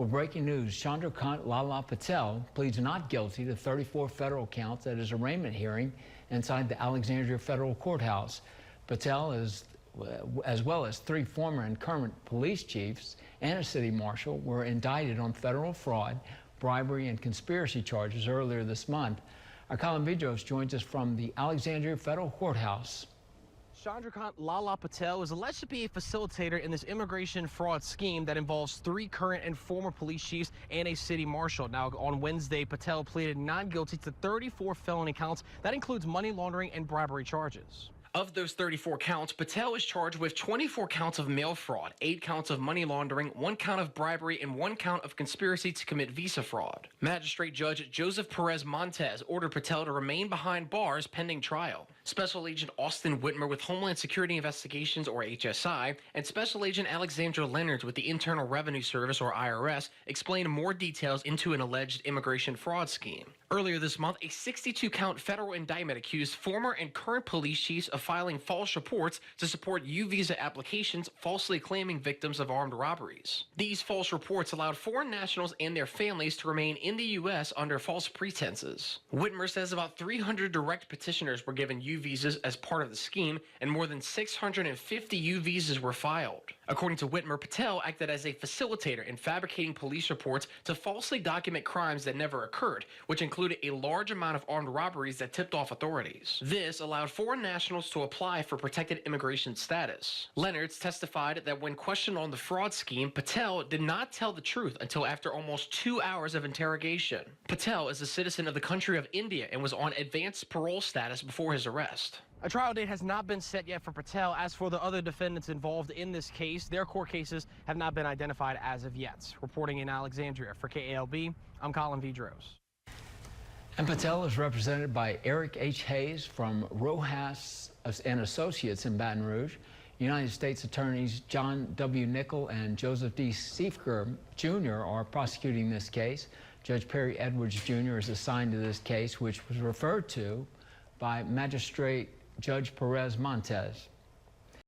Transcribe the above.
Well, breaking news, Chandrakant Lala Patel pleads not guilty to 34 federal counts at his arraignment hearing inside the Alexandria Federal Courthouse. Patel, as well as 3 former and current police chiefs and a city marshal, were indicted on federal fraud, bribery, and conspiracy charges earlier this month. Our KALB joins us from the Alexandria Federal Courthouse. Chandrakant Lala Patel is alleged to be a facilitator in this immigration fraud scheme that involves 3 current and former police chiefs and a city marshal. Now, on Wednesday, Patel pleaded not guilty to 34 felony counts. That includes money laundering and bribery charges. Of those 34 counts, Patel is charged with 24 counts of mail fraud, 8 counts of money laundering, 1 count of bribery, and 1 count of conspiracy to commit visa fraud. Magistrate Judge Joseph Perez Montes ordered Patel to remain behind bars pending trial. Special Agent Austin Whitmer with Homeland Security Investigations, or HSI, and Special Agent Alexandria Leonard with the Internal Revenue Service, or IRS, explained more details into an alleged immigration fraud scheme. Earlier this month, a 62-count federal indictment accused former and current police chiefs of filing false reports to support U-visa applications, falsely claiming victims of armed robberies. These false reports allowed foreign nationals and their families to remain in the U.S. under false pretenses. Whitmer says about 300 direct petitioners were given U-visas as part of the scheme, and more than 650 U-visas were filed. According to Whitmer, Patel acted as a facilitator in fabricating police reports to falsely document crimes that never occurred, which included a large amount of armed robberies that tipped off authorities. This allowed foreign nationals to apply for protected immigration status. Leonards testified that when questioned on the fraud scheme, Patel did not tell the truth until after almost 2 hours of interrogation. Patel is a citizen of the country of India and was on advanced parole status before his arrest. A trial date has not been set yet for Patel. As for the other defendants involved in this case, their court cases have not been identified as of yet. Reporting in Alexandria for KALB, I'm Colin Vidros. And Patel is represented by Eric H. Hayes from Rojas and Associates in Baton Rouge. United States Attorneys John W. Nickel and Joseph D. Seifker Jr. are prosecuting this case. Judge Perry Edwards Jr. is assigned to this case, which was referred to by Magistrate Judge Perez Montes.